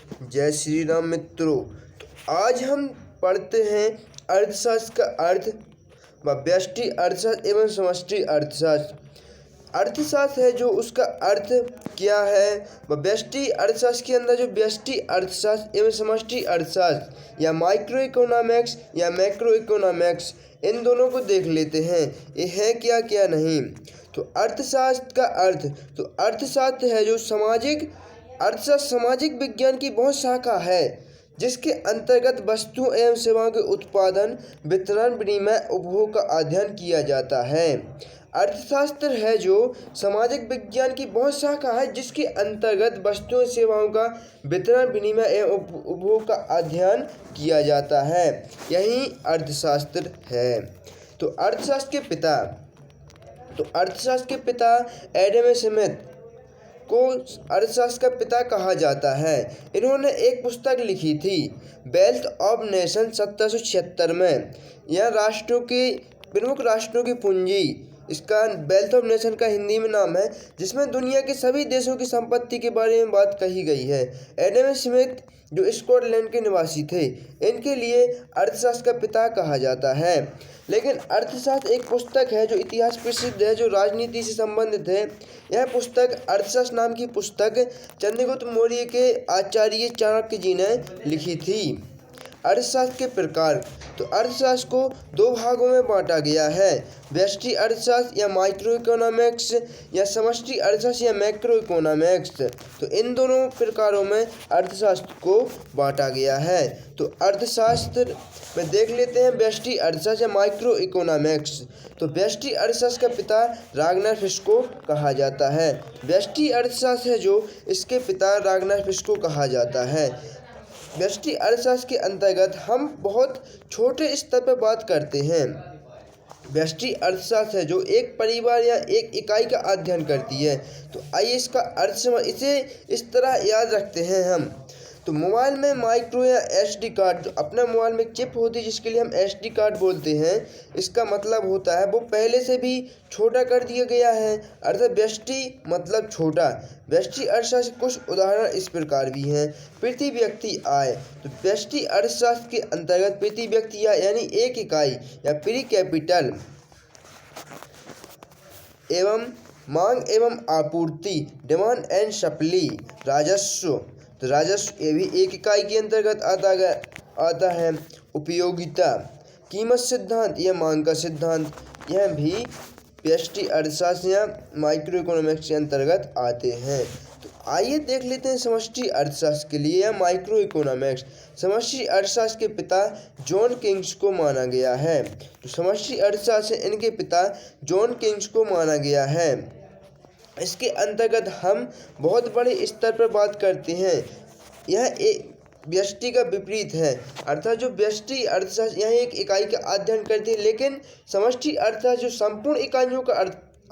जय श्री राम मित्रों। तो आज हम पढ़ते हैं अर्थशास्त्र का अर्थ व व्यष्टि अर्थशास्त्र एवं समष्टि अर्थशास्त्र। अर्थशास्त्र है जो उसका अर्थ क्या है, व व्यष्टि अर्थशास्त्र के अंदर जो व्यष्टि अर्थशास्त्र एवं समष्टि अर्थशास्त्र या माइक्रो इकोनॉमिक्स या मैक्रो इकोनॉमिक्स, इन दोनों को देख लेते हैं ये है क्या क्या नहीं। तो अर्थशास्त्र का अर्थ, तो अर्थशास्त्र है जो अर्थशास्त्र सामाजिक विज्ञान की बहुत शाखा है जिसके अंतर्गत वस्तुओं एवं सेवाओं के उत्पादन, वितरण, विनिमय, उपभोग का अध्ययन किया जाता है। अर्थशास्त्र है जो सामाजिक विज्ञान की बहुत शाखा है जिसके अंतर्गत वस्तुओं सेवाओं का वितरण, विनिमय एवं उपभोग का अध्ययन किया जाता है, यही अर्थशास्त्र है। तो अर्थशास्त्र के पिता एडम स्मिथ को अर्थशास्त्र का पिता कहा जाता है। इन्होंने एक पुस्तक लिखी थी वेल्थ ऑफ नेशन 1776 में। यह प्रमुख राष्ट्रों की पूंजी, इसका वेल्थ ऑफ नेशन का हिंदी में नाम है, जिसमें दुनिया के सभी देशों की संपत्ति के बारे में बात कही गई है। एडम स्मिथ जो स्कॉटलैंड के निवासी थे, इनके लिए अर्थशास्त्र का पिता कहा जाता है। लेकिन अर्थशास्त्र एक पुस्तक है जो इतिहास प्रसिद्ध है, जो राजनीति से संबंधित है। यह पुस्तक अर्थशास्त्र नाम की पुस्तक चंद्रगुप्त मौर्य के आचार्य चाणक्य जी ने लिखी थी। अर्थशास्त्र के प्रकार, तो अर्थशास्त्र को दो भागों में बांटा गया है, व्यष्टि अर्थशास्त्र या माइक्रो इकोनॉमिक्स या समष्टि अर्थशास्त्र या मैक्रो इकोनॉमिक्स। तो इन दोनों प्रकारों में अर्थशास्त्र को बांटा गया है। तो अर्थशास्त्र में देख लेते हैं व्यष्टि अर्थशास्त्र या माइक्रो इकोनॉमिक्स। तो व्यष्टि अर्थशास्त्र का पिता रागनार फिस्को कहा जाता है। व्यष्टि अर्थशास्त्र है जो इसके पिता रागनार फिस्को कहा जाता है। व्यष्टि अर्थशास्त्र के अंतर्गत हम बहुत छोटे स्तर पर बात करते हैं। व्यष्टि अर्थशास्त्र है जो एक परिवार या एक इकाई का अध्ययन करती है। तो आइए इसका अर्थ इसे इस तरह याद रखते हैं हम। तो मोबाइल में माइक्रो या एसडी कार्ड, अपना मोबाइल में चिप होती है जिसके लिए हम एसडी कार्ड बोलते हैं, इसका मतलब होता है वो पहले से भी छोटा कर दिया गया है, अर्थात व्यष्टि मतलब छोटा। व्यष्टि अर्थशास्त्र के कुछ उदाहरण इस प्रकार भी हैं। प्रति व्यक्ति आय, तो व्यष्टि अर्थशास्त्र के अंतर्गत प्रति व्यक्ति आय यानी एक इकाई या प्री कैपिटल एवं मांग एवं आपूर्ति, डिमांड एंड सप्लाई, राजस्व, तो राजस्व ये भी एक इकाई के अंतर्गत आता है। उपयोगिता, कीमत सिद्धांत या मांग का सिद्धांत, यह भी व्यष्टि अर्थशास्त्र या माइक्रो इकोनॉमिक्स के अंतर्गत आते हैं। तो आइए देख लेते हैं समष्टि अर्थशास्त्र के लिए या माइक्रो इकोनॉमिक्स। समष्टि अर्थशास्त्र के पिता जॉन किंग्स को माना गया है। तो समष्टि अर्थशास्त्र इनके पिता जॉन किंग्स को माना गया है। इसके अंतर्गत हम बहुत बड़े स्तर पर बात करते हैं। यह एक व्यष्टि का विपरीत है, अर्थात जो व्यष्टि अर्थशास्त्र यह एक इकाई का अध्ययन करती है, लेकिन समष्टि अर्थशास्त्र जो संपूर्ण इकाइयों का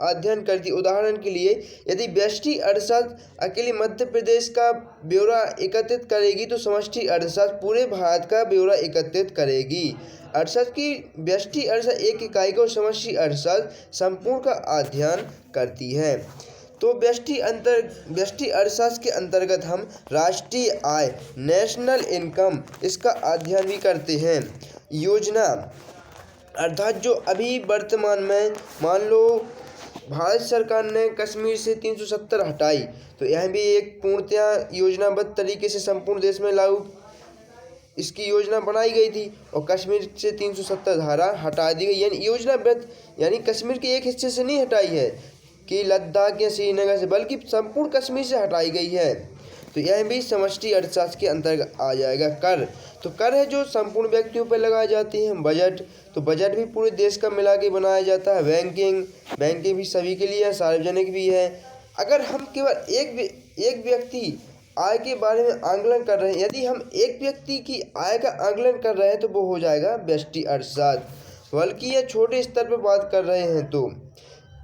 अध्ययन करती है। उदाहरण के लिए यदि व्यष्टि अर्थशास्त्र अकेले मध्य प्रदेश का ब्यौरा एकत्रित करेगी तो समष्टि अर्थशास्त्र पूरे भारत का ब्यौरा एकत्रित करेगी। अर्थशास्त्र की व्यष्टि अर्थशास्त्र एक इकाई का और समष्टि अर्थशास्त्र संपूर्ण का अध्ययन करती है। तो व्यष्टि अर्थशास्त्र के अंतर्गत हम राष्ट्रीय आय, नेशनल इनकम, इसका अध्ययन भी करते हैं। योजना, अर्थात जो अभी वर्तमान में मान लो भारत सरकार ने कश्मीर से 370 हटाई, तो यह भी एक पूर्णतया योजनाबद्ध तरीके से संपूर्ण देश में लागू इसकी योजना बनाई गई थी और कश्मीर से 370 धारा हटा दी गई, यानी योजनाबद्ध, यानी कश्मीर के एक हिस्से से नहीं हटाई है कि लद्दाख या श्रीनगर से, बल्कि संपूर्ण कश्मीर से हटाई गई है। तो यह भी समष्टि अर्थशास्त्र के अंतर्गत आ जाएगा। कर, तो कर है जो संपूर्ण व्यक्तियों पर लगाए जाते हैं। बजट, तो बजट भी पूरे देश का मिला के बनाया जाता है। बैंकिंग भी सभी के लिए है, सार्वजनिक भी है। अगर हम केवल एक व्यक्ति आय के बारे में आंकलन कर रहे हैं, यदि हम एक व्यक्ति की आय का आंकलन कर रहे हैं तो वो हो जाएगा व्यष्टि अर्थशास्त्र, बल्कि यह छोटे स्तर पर बात कर रहे हैं तो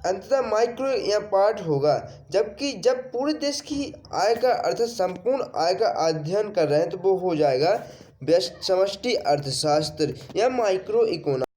अंततः माइक्रो या पार्ट होगा। जबकि जब पूरे देश की आय का अर्थात संपूर्ण आय का अध्ययन कर रहे हैं तो वो हो जाएगा समष्टि अर्थशास्त्र या माइक्रो इकोनॉमिक्स।